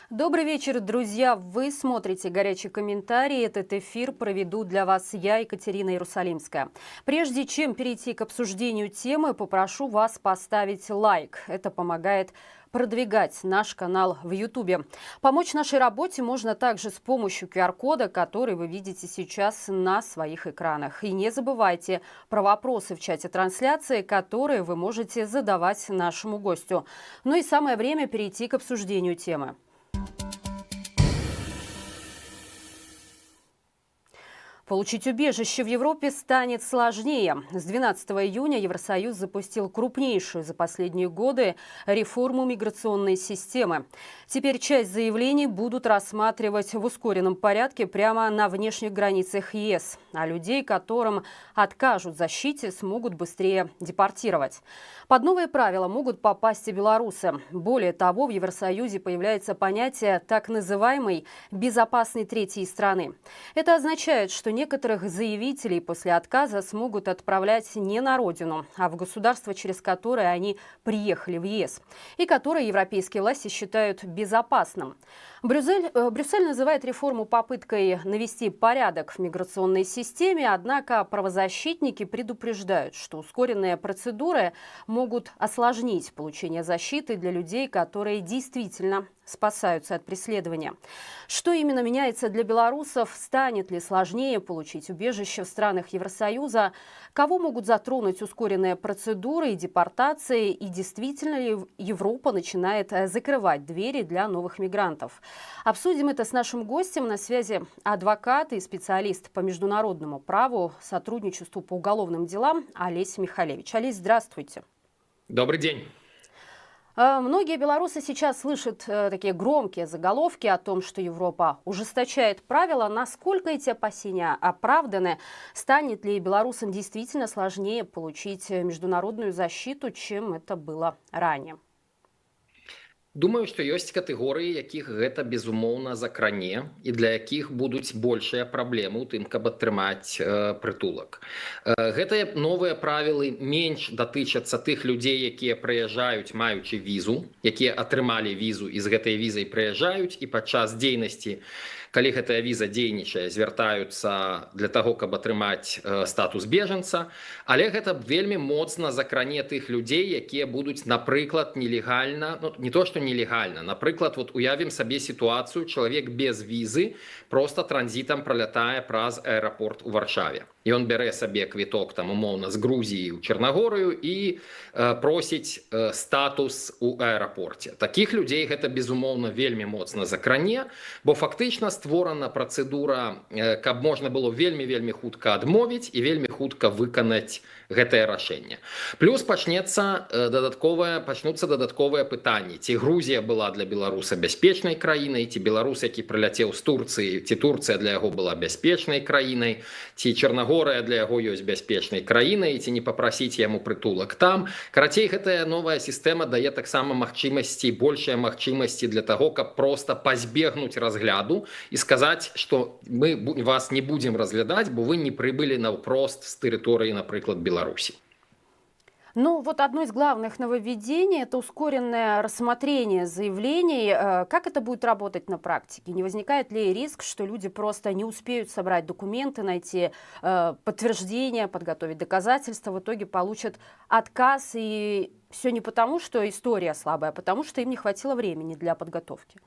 Добрый вечер, друзья. Вы смотрите «Горячий комментарий». Этот эфир проведу для вас я, Екатерина Иерусалимская. Прежде чем перейти к обсуждению темы, попрошу вас поставить лайк. Это помогает продвигать наш канал в Ютубе. Помочь нашей работе можно также с помощью QR-кода, который вы видите сейчас на своих экранах. И не забывайте про вопросы в чате трансляции, которые вы можете задавать нашему гостю. Ну и самое время перейти к обсуждению темы. Получить убежище в Европе станет сложнее. С 12 июня Евросоюз запустил крупнейшую за последние годы реформу миграционной системы. Теперь часть заявлений будут рассматривать в ускоренном порядке прямо на внешних границах ЕС. А людей, которым откажут в защите, смогут быстрее депортировать. Под новые правила могут попасть и белорусы. Более того, в Евросоюзе появляется понятие так называемой «безопасной третьей страны». Это означает, что некоторых заявителей после отказа смогут отправлять не на родину, а в государство, через которое они приехали в ЕС, и которое европейские власти считают безопасным. Брюссель называет реформу попыткой навести порядок в миграционной системе, однако правозащитники предупреждают, что ускоренные процедуры могут осложнить получение защиты для людей, которые действительно спасаются от преследования. Что именно меняется для белорусов? Станет ли сложнее получить убежище в странах Евросоюза? Кого могут затронуть ускоренные процедуры и депортации? И действительно ли Европа начинает закрывать двери для новых мигрантов? Обсудим это с нашим гостем. На связи адвокат и специалист по международному праву, сотрудничеству по уголовным делам Олесь Михалевич. Олесь, здравствуйте. Добрый день. Многие белорусы сейчас слышат такие громкие заголовки о том, что Европа ужесточает правила. Насколько эти опасения оправданы? Станет ли белорусам действительно сложнее получить международную защиту, чем это было ранее? Думаю, што ёсць катэгорыі, якіх гэта безумоўна закране і для якіх будуць большыя праблемы ў тым, каб атрымаць прытулак. Гэтыя новыя правілы менш датычацца тых людзей, якія прыязджаюць маючы візу, якія атрымалі візу і з гэтай візай прыязджаюць і падчас дзейнасці, калі гэтая віза дзейнічае, звяртаюцца для таго, каб атрымаць статус бежанца, але гэта вельмі моцна закране тых людзей, якія будуць, напрыклад, нелегальна, не то што нелегальна, напрыклад, вот уявім сабе сітуацыю, чалавек без візы просто транзітам пралятае праз аэрапорт у Варшаве. Ён бярэ сабе квіток там умоўна з Грузіі ў Чарнагорыю і просіць статус у аэрапорце. Такіх людзей гэта безумоўна вельмі моцна закране, бо фактычна створана працэдура, каб можна было вельмі хутка адмовіць і вельмі хутка выканаць гэтае рашэнне. Плюс пачнуцца дадатковыя пытанні. Ці Грузія была для беларуса бяспечнай краінай, ці беларус, які прыляцеў з Турцыі, ці Турцыя для яго была бяспечнай краінай, ці Чарнагорыя для яго ёсць бяспечнай краінай, ці не папрасіць яму прытулак там. Карацей, гэтая новая сістэма дае таксама магчымасці, большыя магчымасці для таго, каб проста пазбегнуць разгляду і сказаць, што мы вас не будзем разглядаць, бо вы не прыбылі наўпрост з тэрыторыі, напрыклад, Беларуси. Ну, вот одно из главных нововведений – это ускоренное рассмотрение заявлений. Как это будет работать на практике? Не возникает ли риск, что люди просто не успеют собрать документы, найти подтверждения, подготовить доказательства, в итоге получат отказ, и все не потому, что история слабая, а потому что им не хватило времени для подготовки?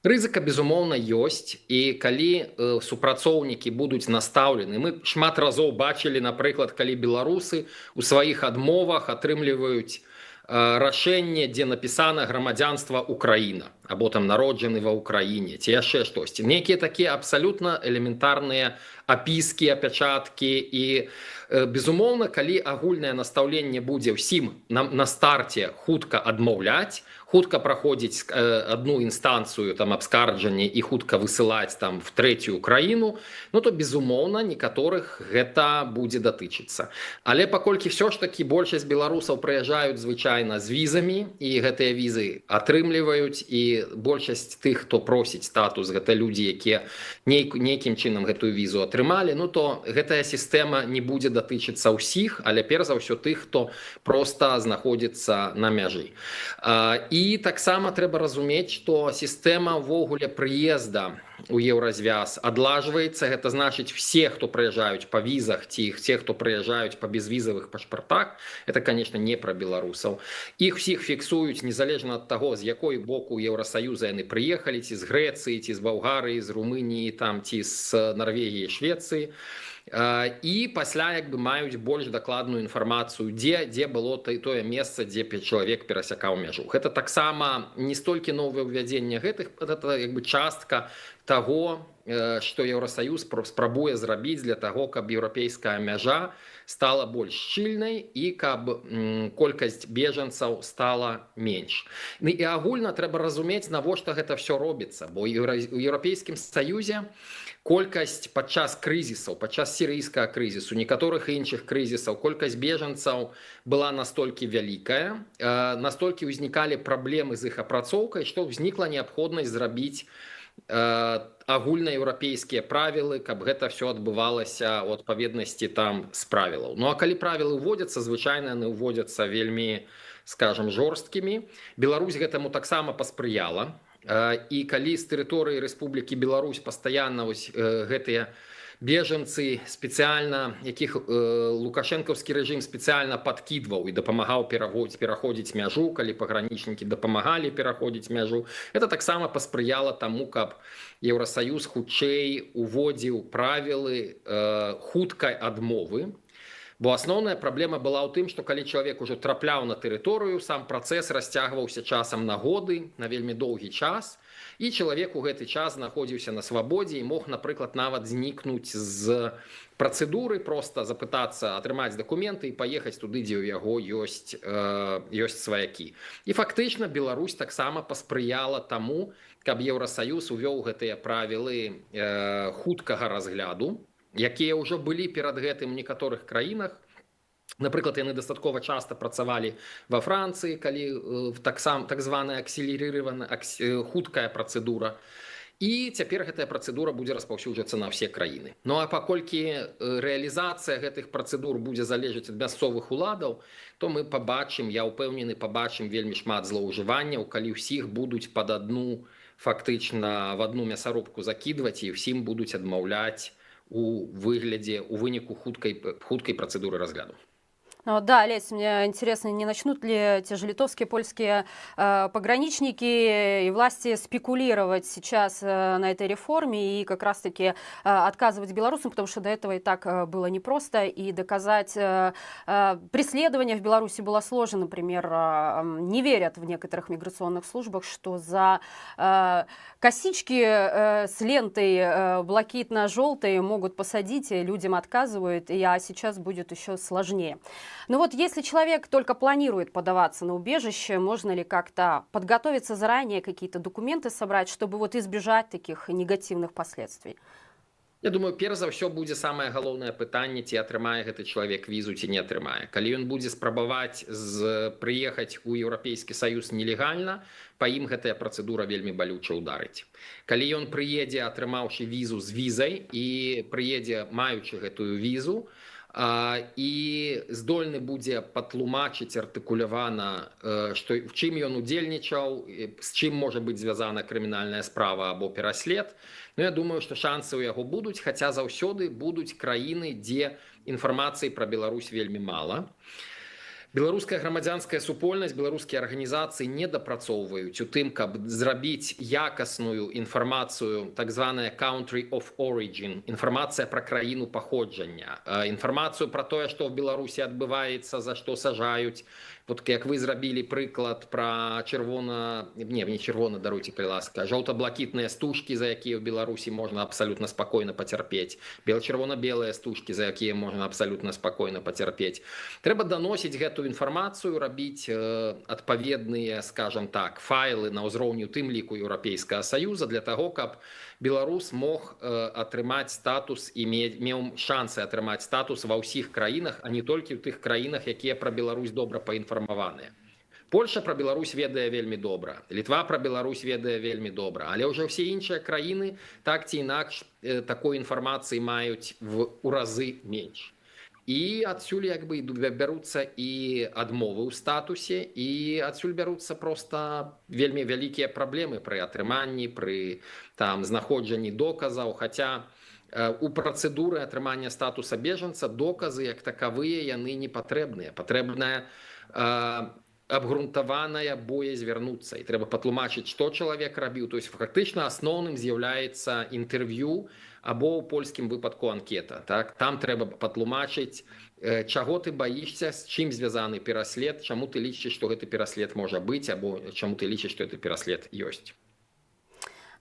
Рызыка, безумоўна, ёсць, і калі супрацоўнікі будуць настаўлены, мы шмат разоў бачылі, напрыклад, калі беларусы ў сваіх адмовах атрымліваюць рашэнне, дзе напісана грамадзянства Украіна, або там народжаны ва Ўкраіне, ці яшчэ штосьці. Некія такія абсалютна элементарныя апіскі, апячаткі і, безумоўна, калі агульнае настаўленне будзе ўсім на старце хутка адмаўляць, хутка праходзіць одну інстанцыю там абскарджання і хутка высылаць там в трэцюю краіну, ну то безумоўна некаторых гэта будзе датычыцца. Але паколькі все ж таки большасць беларусаў прыязджаюць звычайна з візамі і гэтыя візы атрымліваюць і і большасць тых, хто просіць статус, гэта людзі, якія нейкім чынам гэтую візу атрымалі, ну то гэтая сістэма не будзе датычыцца ўсіх, але перш за ўсё тых, хто проста знаходзіцца на мяжы. І таксама трэба разумець, што сістэма ўвогуле прыезда у еўразвяз адлажваецца. Гэта значыць, все, хто прыязджаюць па візах, ці все, хто прыязджаюць па безвізавых пашпартах, это, конечно, не пра беларусаў. Іх усіх фіксуюць незалежна ад таго, з якой боку Еўрасаюза яны прыехалі, ці з Грэцыі, ці з Балгарыі, з Румыніі, там, ці з Нарвегіі, Швецыі. І пасля як бы маюць больш дакладную інфармацыю, дзе было тое месца, дзе чалавек перасякаў мяжу. Гэта таксама не столькі новае ўвядзенне гэтых, гэта як бы частка таго, што Еўрасаюз спрабуе зрабіць для таго, каб еўрапейская мяжа стала больш шчыльнай і каб колькасць бежанцаў стала менш. І агульна трэба разумець, навошта гэта все робіцца, бо у Еўрапейскім Саюзе колькасць падчас крызісаў, падчас сірыйскага крызісу, некаторых іншых крызісаў, колькасць бежанцаў была настолькі вялікая, настолькі ўзнікалі праблемы з іх апрацоўкай, што ўзнікла неабходнасць зрабіць агульнаеўрапейскія правілы, каб гэта все адбывалася ў адпаведнасці там з правілаў. Ну а калі правілы ўводзяцца, звычайна яны ўводзяцца вельмі, скажам, жорсткімі. Беларусь гэтаму таксама паспрыяла. І калі з тэрыторыі Рэспублікі Беларусь пастаянна гэтыя бежанцы спецыяльна, якіх лукашэнкаўскі рэжым спецыяльна падкідваў і дапамагаў пераходзіць мяжу, калі пагранічнікі дапамагалі пераходзіць мяжу, это таксама паспрыяла таму, каб Еўрасаюз хутчэй уводзіў правілы хуткай адмовы. Бо асноўная праблема была ў тым, што калі чалавек ужо трапляў на тэрыторыю, сам працэс расцягваўся часам на годы, на вельмі доўгі час, і чалавек у гэты час знаходзіўся на свабодзе і мог, напрыклад, нават знікнуць з працэдуры, проста запытацца, атрымаць дакументы і паехаць туды, дзе ў яго ёсць сваякі. І фактычна Беларусь таксама паспрыяла таму, каб Еўрасаюз увёў гэтыя правілы хуткага разгляду, якія ўжо былі перад гэтым у некаторых краінах. Напрыклад, яны дастаткова часта працавалі ва Францыі, калі так званая акселерыраваная хуткая працэдура. І цяпер гэтая працэдура будзе распаўсюджвацца на ўсе краіны. Ну а паколькі рэалізацыя гэтых працэдур будзе залежаць ад мясцовых уладаў, то мы пабачым, я ўпэўнены, пабачым вельмі шмат злоўжыванняў, калі ўсіх будуць пад адну, фактычна в одну мясарубку закідваць і ўсім будуць адмаўляць у выніку хуткай працэдуры разгляду. Да, Олесь, мне интересно, не начнут ли те же литовские, польские пограничники и власти спекулировать сейчас на этой реформе и как раз-таки отказывать белорусам, потому что до этого и так было непросто, и доказать преследование в Беларуси было сложно. Например, не верят в некоторых миграционных службах, что за косички с лентой блакитно-желтой могут посадить, и людям отказывают, а сейчас будет еще сложнее. Но вот если человек только планирует подаваться на убежище, можно ли как-то подготовиться заранее, какие-то документы собрать, чтобы вот избежать таких негативных последствий? Я думаю, перш за ўсё будзе самае галоўнае пытанне, ці атрымае гэты чалавек візу, ці не атрымае. Калі ён будзе спрабаваць прыехаць у Еўрапейскі Саюз нелегальна, па ім гэтая працэдура вельмі балюча ўдарыць. Калі ён прыедзе, атрымаўшы візу з візай, і прыедзе, маючы гэтую візу, і здольны будзе патлумачыць артыкулявана, што в чым ён удзельнічаў, з чым можа быць звязана крымінальная справа або пераслед. Ну, я думаю, што шансы ў яго будуць, хаця заўсёды будуць краіны, дзе інфармацыі пра Беларусь вельмі мала. Беларуская грамадзянская супольнасць, беларускія арганізацыі не дапрацоўваюць у тым, каб зрабіць якасную інфармацыю, так званая country of origin, інфармацыя пра краіну паходжання, інфармацыю пра тое, што ў Беларусі адбываецца, за што сажаюць. Вот як вы зрабілі прыклад пра жоўта-блакітныя стужкі, за якія ў Беларусі можна абсалютна спакойна пацярпець, бела-чырвона-белыя стужкі, за якія можна абсалютна спакойна пацярпець. Трэба даносіць гэту інфармацыю, рабіць адпаведныя, скажам так, файлы на ўзроўні, у тым ліку, Еўрапейскага Саюза, для таго, каб беларус мог атрымаць статус і меў шансы атрымаць статус ва ўсіх краінах, а не толькі ў тых краінах, якія пра Беларусь добра паінфармаваныя. Польша про Беларусь ведае вельмі добра, Літва про Беларусь ведае вельмі добра, але ўжо ўсе іншыя краіны так ці інакш такой інфармацыі маюць у разы менш. І адсюль як бы бяруцца і адмовы ў статусе, і адсюль бяруцца проста вельмі вялікія праблемы пры атрыманні, пры там знаходжанні доказаў, хаця у працэдуры атрымання статуса бежанца доказы як такавыя яны не патрэбныя. Патрэбная абгрунтаваная боязь вярнуцца, і трэба патлумачыць, што чалавек рабіў. То есть фактычна асноўным з'яўляецца інтэрв'ю або ў польскім выпадку анкета. Так? Там трэба патлумачыць, чаго ты баішся, з чым звязаны пераслед, чаму ты лічыш, што гэты пераслед можа быць, або чаму ты лічыш, што гэты пераслед ёсць.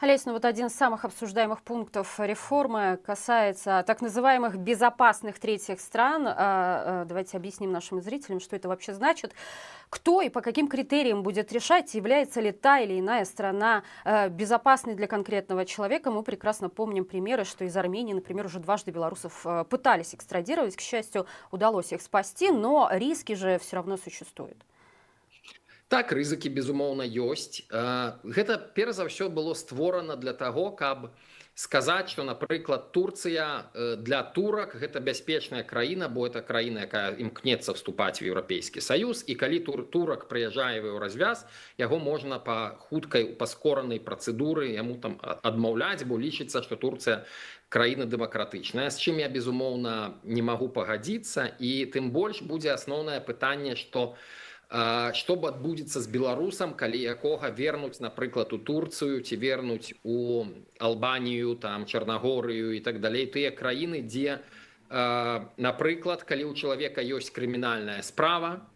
Олесь, ну вот один из самых обсуждаемых пунктов реформы касается так называемых безопасных третьих стран. Давайте объясним нашим зрителям, что это вообще значит. Кто и по каким критериям будет решать, является ли та или иная страна безопасной для конкретного человека. Мы прекрасно помним примеры, что из Армении, например, уже дважды белорусов пытались экстрадировать. К счастью, удалось их спасти, но риски же все равно существуют. Так, рызыкі, безумоўна, ёсць. Гэта, перш за ўсё, было створана для таго, каб сказаць, што, напрыклад, Турцыя для турак гэта бяспечная краіна, бо это краіна, якая імкнецца вступаць у Еўрапейскі Саюз, і калі турак прыязджае ў развяз, яго можна па хуткай, паскоранай працэдуры яму там адмаўляць, бо лічыцца, што Турцыя краіна дэмакратычная, з чым я, безумоўна, не магу пагадзіцца, і тым больш будзе асноўнае пытанне, што што адбудзецца з беларусам, калі якога вернуць, напрыклад, у Турцыю ці вернуць у Албанію, там, Чарнагорыю і так далей, тыя краіны, дзе, напрыклад, калі ў чалавека ёсць крымінальная справа,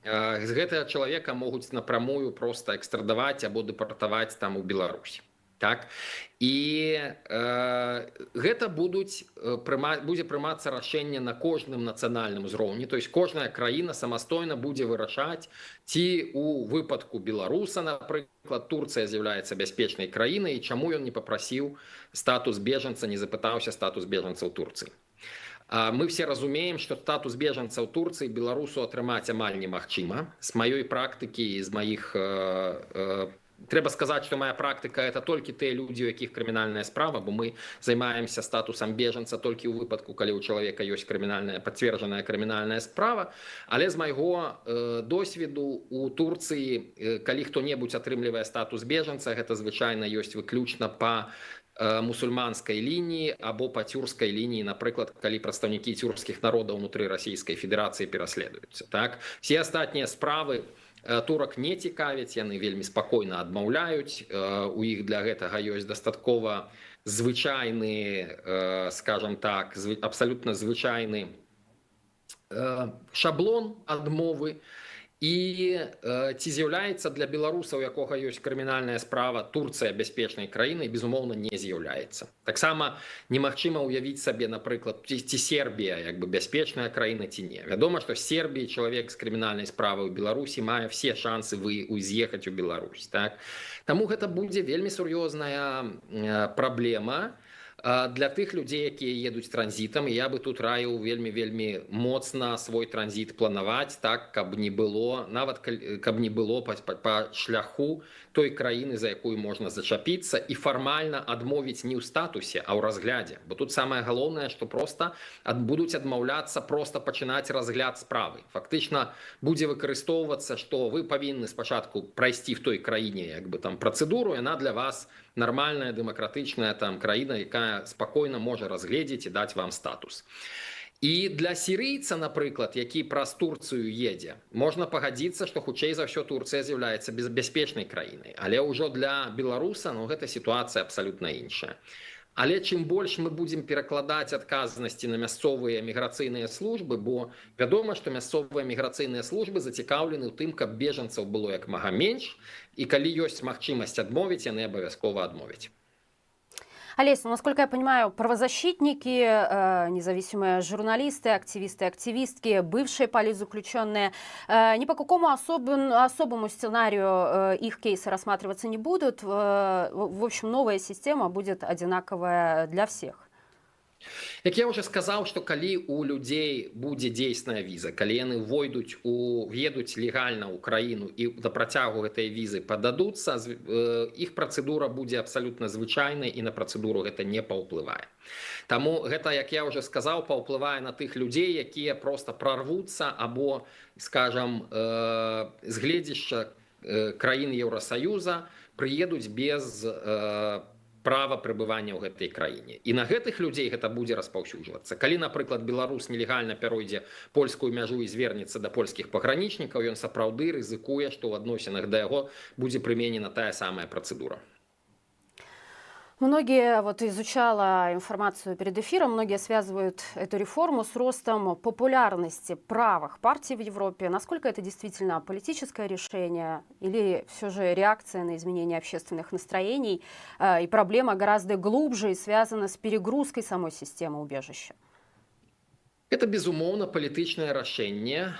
з гэтага чалавека могуць напрамую проста экстрадаваць або дэпартаваць там у Беларусь. Так? І гэта будзе прымацца рашэнне на кожным нацыянальным узроўні. То есть кожная краіна самастойна будзе вырашаць, ці у выпадку беларуса, напрыклад, Турцыя з'яўляецца бяспечнай краінай, і чаму ён не папрасіў статус бежанца, не запытаўся статус бежанца ў Турцыі. Мы все разумеем, што статус бежанца ў Турцыі беларусу атрымаць амаль немагчыма. З маёй практыкі, з маіх трэба сказаць, што моя практыка это толькі тыя людзі, у якіх крымінальная справа, бо мы займаемся статусам бежанца толькі ў выпадку, калі ў чалавека ёсць пацверджаная крымінальная справа. Але з майго досведу у Турцыі, калі хто-небудзь атрымлівае статус бежанца, гэта звычайна ёсць выключна па мусульманскай лініі або па тюркскай лініі, напрыклад, калі прадстаўнікі тюркскіх народаў унутры Расійскай Федэрацыі пераследуюцца. Так? Все астатнія справы турак не цікавяць, яны вельмі спакойна адмаўляюць, у іх для гэтага ёсць дастаткова звычайны, скажам так, абсалютна звычайны шаблон адмовы. І ці з'яўляецца для беларуса, у якога ёсць крымінальная справа, Турцыя бяспечнай краінай, безумоўна, не з'яўляецца. Таксама немагчыма ўявіць сабе, напрыклад, ці Сербія як бы бяспечная краіна ці не. Вядома, што з Сербіі чалавек з крымінальнай справай у Беларусі мае все шансы з'ехаць у Беларусь. Так? Таму гэта будзе вельмі сур'ёзная праблема для тых людзей, якія едуць транзітам. Я бы тут раіў вельмі моцна свой транзіт планаваць так, каб не было, нават каб не было па шляху той краіны, за якую можна зачапіцца, і фармальна адмовіць не ў статусе, а ў разглядзе. Бо тут самае галоўнае, што проста будуць адмаўляцца проста пачынаць разгляд справы. Фактычна будзе выкарыстоўвацца, што вы павінны спачатку прайсці в той краіне як бы там працэдуру, яна для вас нармальная дэмакратычная там краіна, якая спакойна можа разгледзець і даць вам статус. І для сірыйца, напрыклад, які праз Турцыю едзе, можна пагадзіцца, што хутчэй за ўсё Турцыя з'яўляецца бяспечнай краінай. Але ўжо для беларуса гэта сітуацыя абсалютна іншая. Але чым больш мы будзем перакладаць адказнасці на мясцовыя міграцыйныя службы, бо вядома, што мясцовыя міграцыйныя службы зацікаўлены ў тым, каб бежанцаў было як мага менш, і калі ёсць магчымасць адмовіць, яны абавязкова адмовяць. Олесь, насколько я понимаю, правозащитники, независимые журналисты, активисты, активистки, бывшие политзаключенные, ни по какому особому сценарию их кейсы рассматриваться не будут. В общем, новая система будет одинаковая для всех. Як я уже сказаў, што калі у людзей будзе дзейсная віза, калі яны въедуць легальна ў краіну і да працягу гэтай візы пададуцца, іх працэдура будзе абсалютна звычайнай і на працэдуру гэта не паўплывае. Таму гэта, як я уже сказаў, паўплывае на тых людзей, якія проста прарвуцца або, скажам, з гледзяшча краін Еўрасаюза прыедуць без права пребывання ў гэтай краіне. І на гэтых людзей гэта будзе распаўсюджвацца. Калі, напрыклад, беларус нелегальна пяройдзе польскую мяжу і звернецца да польскіх пагранічнікаў, ён сапраўды рызыкуе, што ў адносінах да яго будзе прыменена тая самая працэдура. Многие, вот изучала информацию перед эфиром, многие связывают эту реформу с ростом популярности правых партий в Европе. Насколько это действительно политическое решение или все же реакция на изменение общественных настроений? И проблема гораздо глубже и связана с перегрузкой самой системы убежища. Это, безумоўна, палітычнае рашэнне.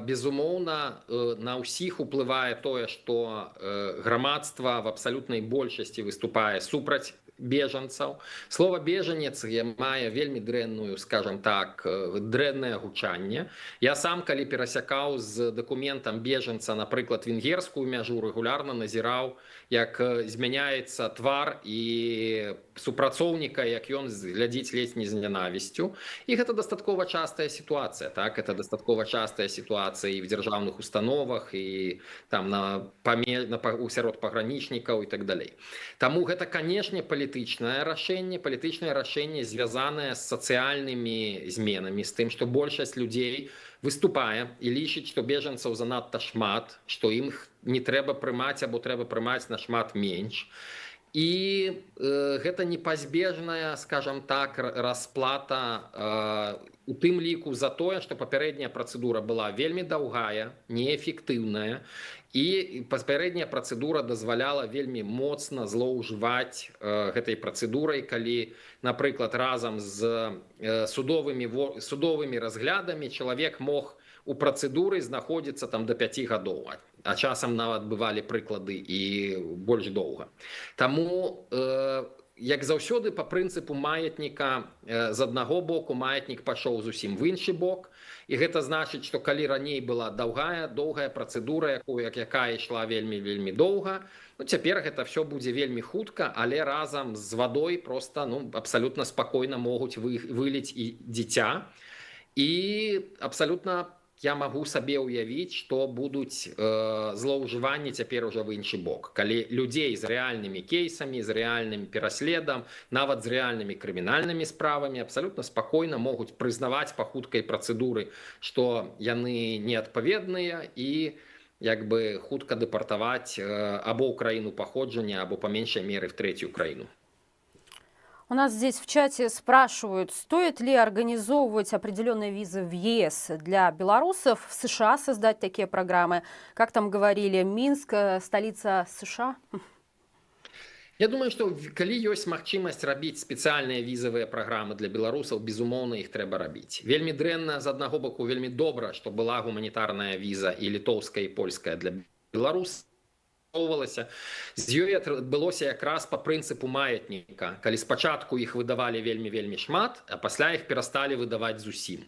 Безумоўна, на ўсіх уплывае тое, што грамадства в абсалютнай большасці выступае супраць бежанцаў. Слова бежанец мае вельмі дрэнную, скажем так, дрэннае гучанне. Я сам, калі перасякаў з дакументам бежанца, напрыклад, венгерскую мяжу, рэгулярна назіраў, як змяняецца твар і супрацоўніка, як ён глядзіць ледзь не з нянавісцю. І гэта дастаткова частая сітуацыя, так? Это дастаткова частая сітуацыя і в дзяржаўных установах, і там сярод пагранічнікаў і так далей. Таму гэта, канешне, палітычнае рашэнне звязанае з сацыяльнымі зменамі, з тым, што большасць людзей выступае і лічыць, што бежанцаў занадта шмат, што ім не трэба прымаць або трэба прымаць нашмат менш. І гэта непазбежная, скажам так, расплата у тым ліку за тое, што папярэдняя працэдура была вельмі даўгая, неэфектыўная, і папярэдняя працэдура дазваляла вельмі моцна злоўжываць гэтай працэдурай, калі, напрыклад, разам з судовымі разглядамі чалавек мог у працэдуры знаходзіцца там да 5 гадоў, а часам нават бывалі прыклады і больш доўга. Таму, як заўсёды, па прынцыпу маятніка, з аднаго боку маятнік пашоў зусім в іншы бок, і гэта значыць, што калі раней была доўгая працэдура, якая ішла вельмі доўга, цяпер гэта все будзе вельмі хутка, але разам з вадой проста абсалютна спакойна могуць выліць і дзіця. І абсалютна я магу сабе ўявіць, што будуць злоўжыванні цяпер ужо в іншы бок. Калі людзей з рэальнымі кейсамі, з рэальным пераследам, нават з рэальнымі крымінальнымі справамі абсалютна спакойна могуць прызнаваць па хуткай працэдуры, што яны неадпаведныя, і як бы хутка дэпартаваць або ў краіну паходжання, або па меншай меры в трэцюю краіну. У нас здесь в чате спрашивают, стоит ли организовывать определенные визы в ЕС для белорусов, в США создать такие программы. Как там говорили, Минск, столица США? Я думаю, што калі ёсць магчымасць рабіць спецыяльныя візавыя праграмы для беларусаў, безумоўна, іх трэба рабіць. Вельмі дрэнна, з аднаго боку, вельмі добра, што была гуманітарная віза і літоўская, і польская для беларусаў. З ёй адбылося якраз па прынцыпу маятніка, калі спачатку іх выдавалі вельмі шмат, а пасля іх перасталі выдаваць зусім.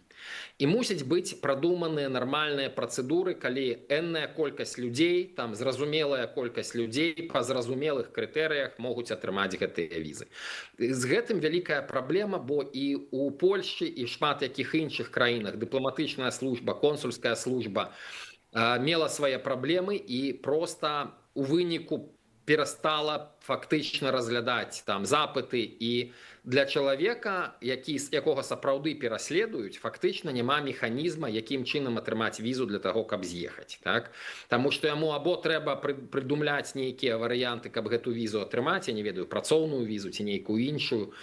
І мусіць быць прадуманыя нармальныя працэдуры, калі энная колькасць людзей, там зразумелая колькасць людзей па зразумелых крытэрыях могуць атрымаць гэтыя візы. З гэтым вялікая праблема, бо і ў Польшчы і шмат якіх іншых краінах дыпламатычная служба, консульская служба мела свае праблемы і проста у выніку перастала фактычна разглядаць там запыты, і для чалавека, якога сапраўды пераследуюць, фактычна няма механізма, якім чынам атрымаць візу для таго, каб з'ехаць. Так? Таму што яму або трэба прыдумляць нейкія варыянты, каб гэту візу атрымаць, я не ведаю, працоўную візу ці нейкую іншую.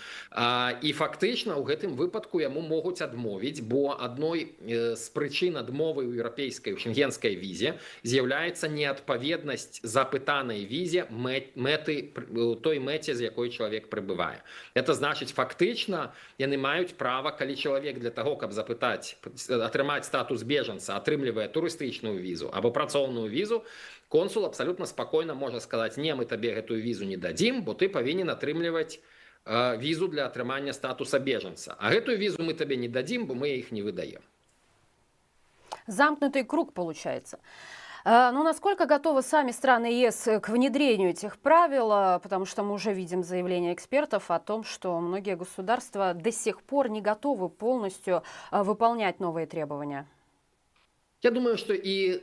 І фактычна ў гэтым выпадку яму могуць адмовіць, бо адной з прычын адмовы ў еўрапейскай, у шенгенскай візе з'яўляецца неадпаведнасць запытанай візе той мэце, з якой чалавек прыбывае. Это значыць, фактычна яны маюць права, калі чалавек для таго, каб атрымаць статус бежанца, атрымлівае турыстычную візу або працоўную візу, консул абсалютна спакойна можа сказаць: не, мы табе гэтую візу не дадзім, бо ты павінен атрымліваць візу для атрымання статуса беженца. А гэтую візу мы табе не дадзім, бо мы іх не выдаем. Замкнутый круг получается. Ну, насколько готовы сами страны ЕС к внедрению этих правил? Потому что мы уже видим заявления экспертов о том, что многие государства до сих пор не готовы полностью выполнять новые требования. Я думаю, что и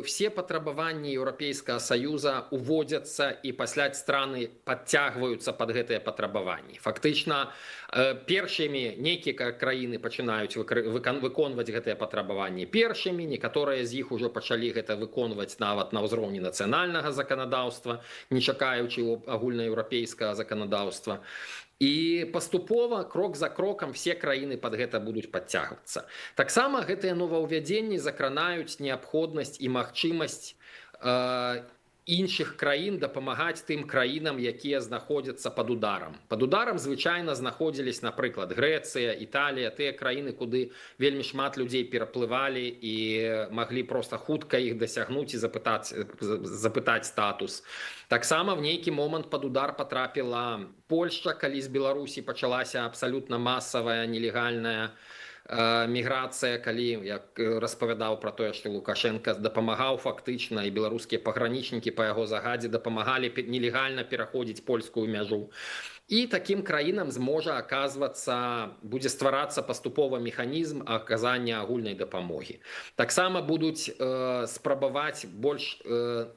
все патрабаванні Еўрапейскага Саюза уводзяцца і пасля страны падцягваюцца под гэтыя патрабаванні. Фактычна першымі нейкія краіны пачынаюць выконваць гэтыя патрабаванні першымі, некаторыя з іх ужо пачалі гэта выконваць нават на ўзроўні нацыянальнага заканадаўства, не чакаючы агульнаеўрапейскага заканадаўства. І паступова, крок за крокам, все краіны под гэта будуць падцягвацца. Таксама гэтыя новаўвядзенні закранаюць неабходнасць і магчымасць іншых краін дапамагаць тым краінам, якія знаходзяцца пад ударам. Пад ударам звычайна знаходзілись, напрыклад, Грэцыя, Італія, тыя краіны, куды вельмі шмат людзей пераплывалі і маглі проста хутка іх дасягнуць і запытаць статус. Таксама в нейкі момант пад удар потрапіла Польшча, калі з Беларусі пачалася абсалютна масавая нелегальная міграцыя, калі, як распавядаў пра тое, што Лукашенко дапамагаў фактычна, і беларускія пагранічнікі па яго загадзе дапамагалі нелегальна пераходзіць польскую мяжу. І такім краінам зможа аказвацца, будзе стварацца паступова механізм аказання агульнай дапамогі. Таксама будуць спрабаваць больш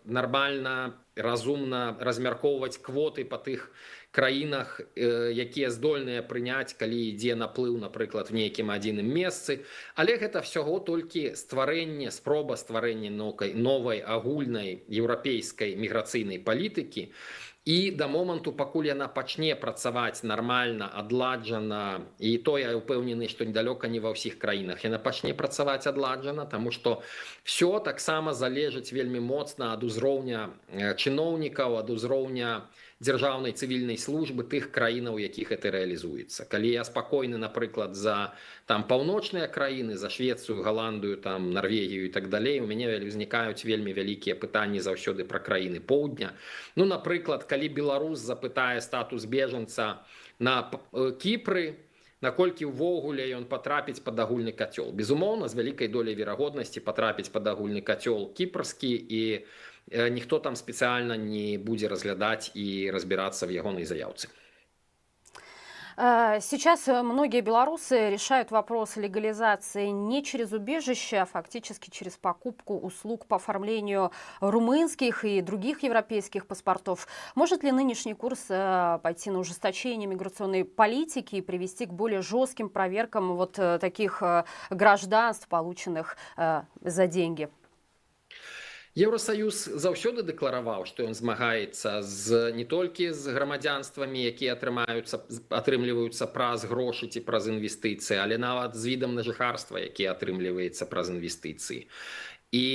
нармальна, разумна размяркоўваць квоты па тых краінах, якія здольныя прыняць, калі ідзе наплыў, напрыклад, в нейкім адзіным месцы. Але гэта всяго толькі спроба стварэння новай агульнай еўрапейскай міграцыйнай палітыкі. І да моманту, пакуль яна пачне працаваць нармальна, адладжана, і то я ўпэўнены, што недалёка не ва ўсіх краінах яна пачне працаваць адладжана, таму што все таксама залежыць вельмі моцна ад узроўня чыноўнікаў, ад узроўня дзяржаўнай цывільнай службы тых краінаў, у якіх гэта рэалізуецца. Калі я спакойны, напрыклад, за паўночныя краіны, за Швецыю, Галандыю, Нарвегію і так далей, у мяне ўзнікаюць вельмі вялікія пытанні заўсёды пра краіны поўдня. Ну, напрыклад, калі беларус запытае статус бежанца на Кіпры, наколькі ўвогуле ён патрапіць пад агульны кацёл. Безумоўна, з вялікай доляй верагоднасці патрапіць пад агульны кацёл кіпрскі, і ніхто там спецыяльна не будзе разглядаць і разбірацца в ягонай заяўцы. Сейчас многие белорусы решают вопрос легализации не через убежище, а фактически через покупку услуг по оформлению румынских и других европейских паспортов. Может ли нынешний курс пойти на ужесточение миграционной политики и привести к более жестким проверкам вот таких гражданств, полученных за деньги? Еўросаюз заўсёды дэклараваў, што ён змагаецца не толькі з грамадзянствамі, якія атрымліваюцца праз грошы ці праз інвестыцыі, але нават з відам на жыхарства, які атрымліваецца праз інвестыцыі. І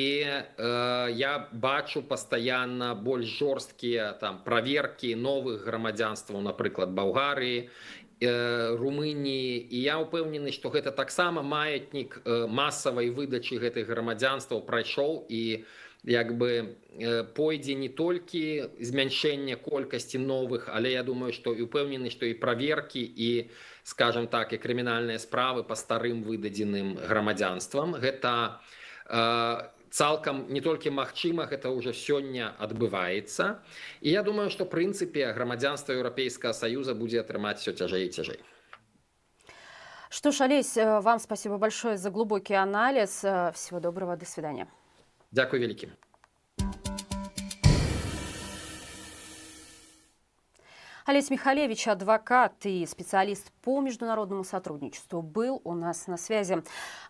я бачу пастаянна больш жорсткія праверкі новых грамадзянстваў, напрыклад, Балгарыі, Румыніі, і я ўпэўнены, што гэта таксама маятнік масавай выдачы гэтых грамадзянстваў прайшоў, і пойдзе не толькі змяншэнне колькасці новых, але я думаю, што і ўпэўнены, што і праверкі, і, скажам так, і крымінальныя справы па старым выдадзеным грамадзянствам. Гэта цалкам не толькі магчыма, гэта ўжо сёння адбываецца. І я думаю, што, в прынцыпе, грамадзянства Еўрапейскага Саюза будзе атрымаць все цяжэй і цяжэй. Что ж, Олесь, вам спасибо большое за глубокий анализ. Всего доброго, до свидания. Дякую вялікі. Олесь Михалевич, адвокат и специалист по международному сотрудничеству, был у нас на связи.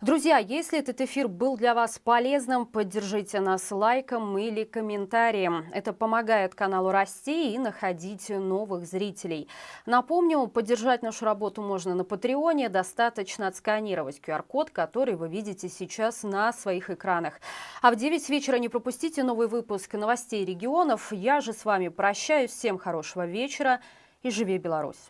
Друзья, если этот эфир был для вас полезным, поддержите нас лайком или комментарием. Это помогает каналу расти и находить новых зрителей. Напомню, поддержать нашу работу можно на Патреоне. Достаточно отсканировать QR-код, который вы видите сейчас на своих экранах. А в 9 вечера не пропустите новый выпуск новостей регионов. Я же с вами прощаюсь. Всем хорошего вечера. И живи Беларусь!